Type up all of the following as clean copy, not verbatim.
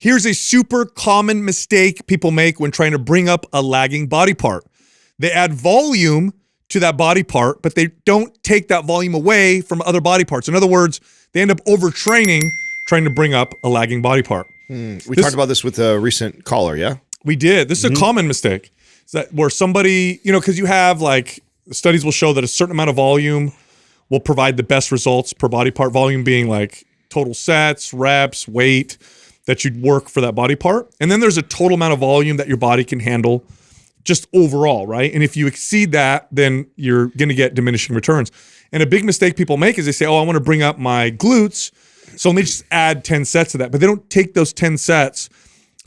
Here's a super common mistake people make when trying to bring up a lagging body part. They add volume to that body part, but they don't take that volume away from other body parts. In other words, they end up overtraining trying to bring up a lagging body part. We talked about this with a recent caller, yeah? We did. This is a common mistake. Is that where somebody, because you have like, studies will show that a certain amount of volume will provide the best results per body part, volume being like total sets, reps, weight that you'd work for that body part. And then there's a total amount of volume that your body can handle just overall, right? And if you exceed that, then you're going to get diminishing returns. And a big mistake people make is they say, oh, I want to bring up my glutes, so let me just add 10 sets of that. But they don't take those 10 sets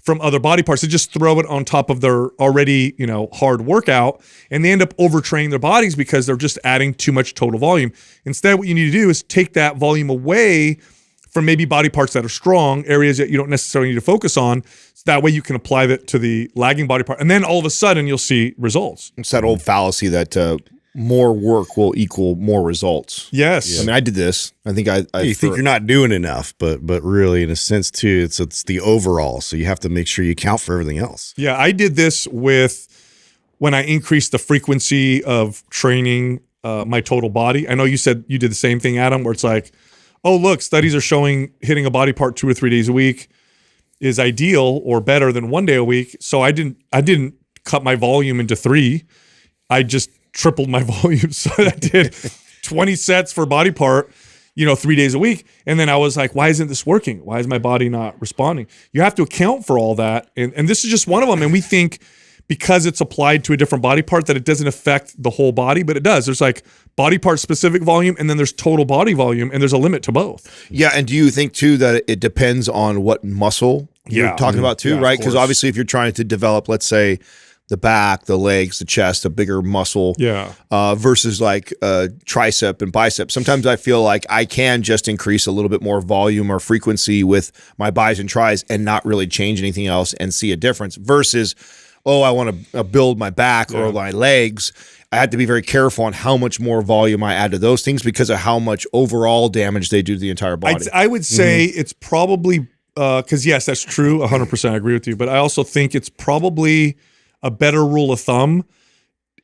from other body parts. They just throw it on top of their already, hard workout, and they end up overtraining their bodies because they're just adding too much total volume. Instead, what you need to do is take that volume away from maybe body parts that are strong, areas that you don't necessarily need to focus on. So that way you can apply that to the lagging body part. And then all of a sudden you'll see results. It's that old fallacy that more work will equal more results. Yes. I mean, I did this. I think you think you're not doing enough, but really in a sense too, it's the overall. So you have to make sure you count for everything else. Yeah. I did this when I increased the frequency of training my total body. I know you said you did the same thing, Adam, where it's like, oh, look, studies are showing hitting a body part 2 or 3 days a week is ideal or better than 1 day a week. So I didn't cut my volume into 3. I just tripled my volume. So I did 20 sets for body part, 3 days a week. And then I was like, why isn't this working? Why is my body not responding? You have to account for all that. And this is just one of them. And we think because it's applied to a different body part that it doesn't affect the whole body, but it does. There's like body part specific volume, and then there's total body volume, and there's a limit to both. Yeah, and do you think too that it depends on what muscle you're talking about too, right? Because obviously if you're trying to develop, let's say, the back, the legs, the chest, a bigger muscle, versus like tricep and bicep. Sometimes I feel like I can just increase a little bit more volume or frequency with my bis and tris and not really change anything else and see a difference versus, oh, I want to build my back or my legs. I had to be very careful on how much more volume I add to those things because of how much overall damage they do to the entire body. I would say it's probably, because yes, that's true, 100% I agree with you, but I also think it's probably a better rule of thumb.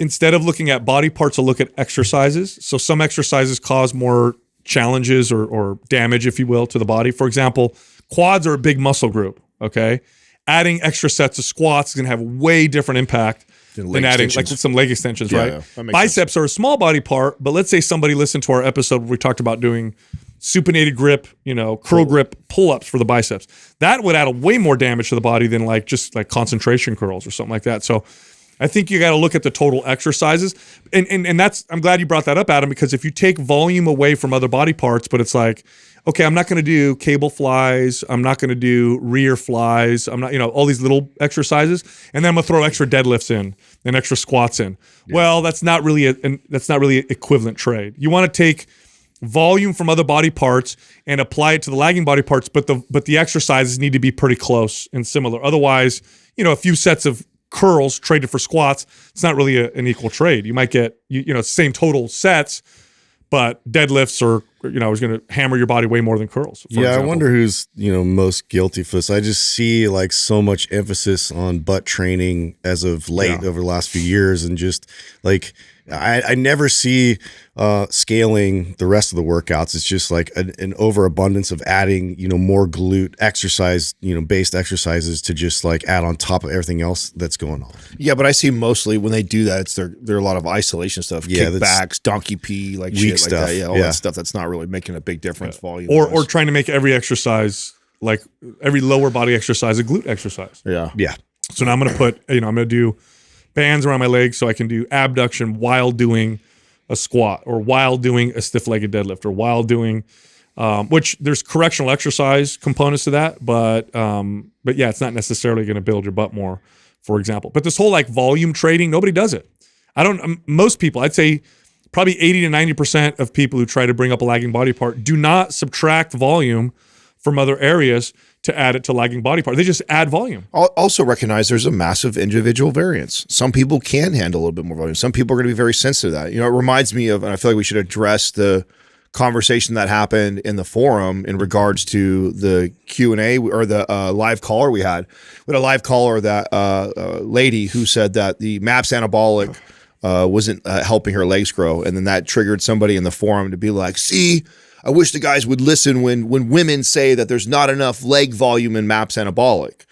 Instead of looking at body parts, I'll look at exercises. So some exercises cause more challenges or damage, if you will, to the body. For example, quads are a big muscle group, okay? Adding extra sets of squats is going to have way different impact than adding like some leg extensions, right? Biceps are a small body part, but let's say somebody listened to our episode where we talked about doing supinated grip, curl grip pull-ups for the biceps. That would add a way more damage to the body than just concentration curls or something like that. So I think you got to look at the total exercises. And that's, I'm glad you brought that up, Adam, because if you take volume away from other body parts, but it's like, okay, I'm not going to do cable flies. I'm not going to do rear flies. I'm not, all these little exercises. And then I'm going to throw extra deadlifts in and extra squats in. Yeah. Well, that's not really an equivalent trade. You want to take volume from other body parts and apply it to the lagging body parts, but the exercises need to be pretty close and similar. Otherwise, a few sets of curls traded for squats, it's not really an equal trade. You might get same total sets, but deadlifts is going to hammer your body way more than curls. Yeah, example. I wonder who's most guilty for this. I just see like so much emphasis on butt training as of late over the last few years, and just like I never see scaling the rest of the workouts. It's just like an overabundance of adding, more glute exercise, based exercises to just like add on top of everything else that's going on. Yeah, but I see mostly when they do that, it's there are a lot of isolation stuff, kickbacks, donkey pee, like shit stuff. Like that. All that stuff that's not really making a big difference volume. Or trying to make every exercise, like every lower body exercise, a glute exercise. Yeah. So now I'm going to put, I'm going to do bands around my legs so I can do abduction while doing a squat or while doing a stiff-legged deadlift or while doing, which there's correctional exercise components to that, but yeah, it's not necessarily going to build your butt more, for example. But this whole like volume trading, nobody does it. Most people, I'd say probably 80 to 90% of people who try to bring up a lagging body part do not subtract volume from other areas to add it to lagging body part. They just add volume. Also recognize there's a massive individual variance. Some people can handle a little bit more volume. Some people are going to be very sensitive to that. It reminds me of, and I feel like we should address the conversation that happened in the forum in regards to the Q&A or the live caller we had. We had a live caller, that lady who said that the MAPS anabolic wasn't helping her legs grow. And then that triggered somebody in the forum to be like, see, I wish the guys would listen when women say that there's not enough leg volume in MAPS anabolic.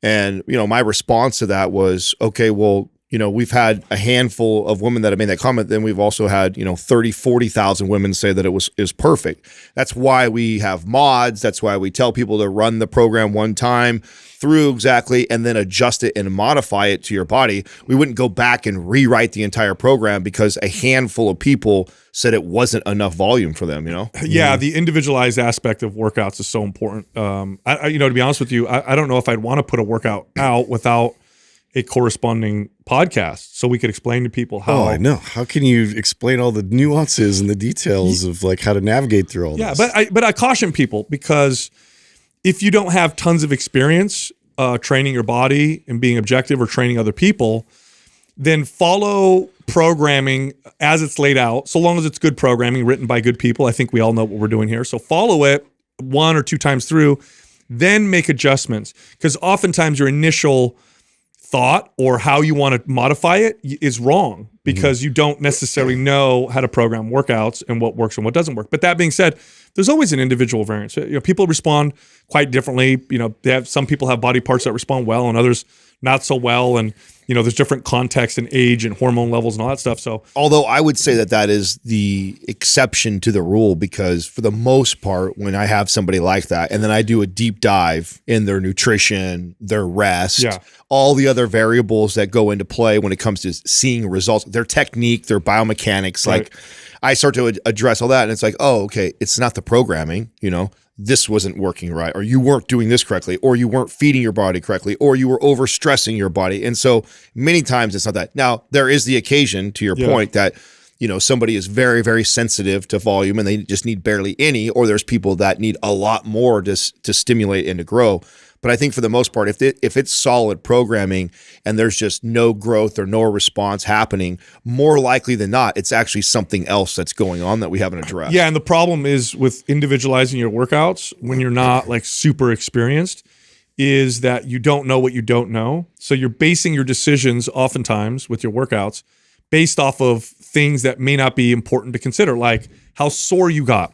And, my response to that was, okay, well, we've had a handful of women that have made that comment. Then we've also had, 30, 40,000 women say that it is perfect. That's why we have mods. That's why we tell people to run the program one time through exactly and then adjust it and modify it to your body. We wouldn't go back and rewrite the entire program because a handful of people said it wasn't enough volume for them, Yeah, the individualized aspect of workouts is so important. To be honest with you, I don't know if I'd want to put a workout out without a corresponding podcast so we could explain to people how. Oh, I know. How can you explain all the nuances and the details of like how to navigate through all this? Yeah, but I caution people, because if you don't have tons of experience training your body and being objective or training other people, then follow programming as it's laid out, so long as it's good programming written by good people. I think we all know what we're doing here. So follow it 1 or 2 times through, then make adjustments, because oftentimes your initial thought or how you want to modify it is wrong, because you don't necessarily know how to program workouts and what works and what doesn't work. But that being said, there's always an individual variance. People respond quite differently. Some people have body parts that respond well and others not so well. And, there's different context and age and hormone levels and all that stuff. So, although I would say that is the exception to the rule, because for the most part, when I have somebody like that, and then I do a deep dive in their nutrition, their rest, all the other variables that go into play when it comes to seeing results, their technique, their biomechanics, like I start to address all that. And it's like, oh, okay, it's not the programming, this wasn't working right, or you weren't doing this correctly, or you weren't feeding your body correctly, or you were overstressing your body. And so many times it's not that. Now, there is the occasion, to your point, that somebody is very, very sensitive to volume and they just need barely any, or there's people that need a lot more to stimulate and to grow. But I think for the most part, if it's solid programming and there's just no growth or no response happening, more likely than not, it's actually something else that's going on that we haven't addressed. Yeah, and the problem is with individualizing your workouts when you're not like super experienced, is that you don't know what you don't know. So you're basing your decisions oftentimes with your workouts based off of things that may not be important to consider, like how sore you got,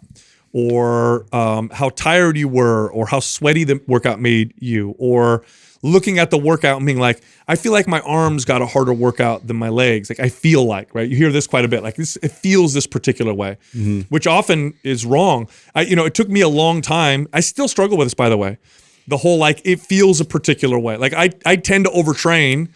or how tired you were, or how sweaty the workout made you, or looking at the workout and being like, I feel like my arms got a harder workout than my legs. Like I feel like, right? You hear this quite a bit. Like this, it feels this particular way, which often is wrong. It took me a long time. I still struggle with this, by the way. The whole like it feels a particular way. Like I tend to overtrain.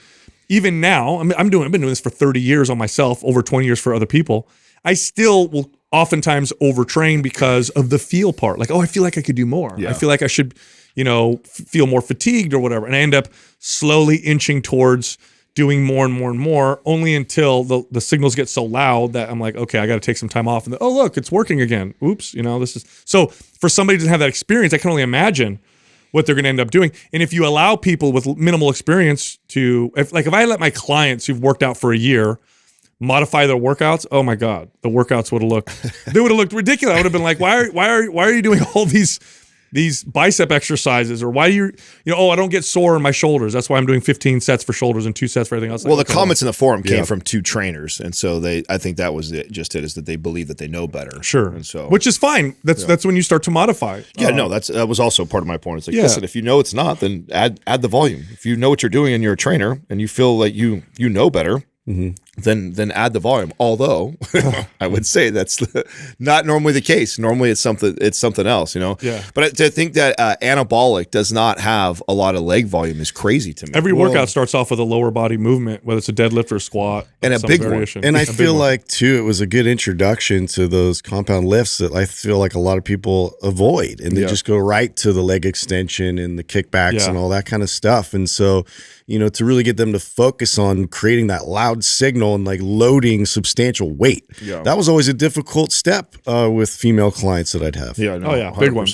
Even now, I've been doing this for 30 years on myself, over 20 years for other people. I still will oftentimes overtrain because of the feel part. Like, oh, I feel like I could do more. I feel like I should, feel more fatigued or whatever. And I end up slowly inching towards doing more and more and more, only until the signals get so loud that I'm like, okay, I got to take some time off. And oh, look, it's working again. Oops, this is. So for somebody who doesn't have that experience, I can only imagine what they're going to end up doing. And if you allow people with minimal experience if I let my clients who've worked out for a year modify their workouts, oh my God, the workouts would have looked ridiculous. I would have been like, why are you doing all these bicep exercises, or why do I don't get sore in my shoulders. That's why I'm doing 15 sets for shoulders and 2 sets for everything else. Well, the comments in the forum came from 2 trainers. And so I think that was is that they believe that they know better. Sure. And so, which is fine. That's when you start to modify. Yeah, no, that was also part of my point. It's like, listen, if you know it's not, then add the volume. If you know what you're doing and you're a trainer and you feel like you know better, then add the volume. Although I would say that's not normally the case. Normally it's something else, Yeah. But to think that anabolic does not have a lot of leg volume is crazy to me. Every workout starts off with a lower body movement, whether it's a deadlift or a squat, and a big variation. One. And I feel like too, it was a good introduction to those compound lifts that I feel like a lot of people avoid, and they just go right to the leg extension and the kickbacks and all that kind of stuff. And so, to really get them to focus on creating that loud signal and like loading substantial weight. Yeah. That was always a difficult step with female clients that I'd have. Yeah, no, big one.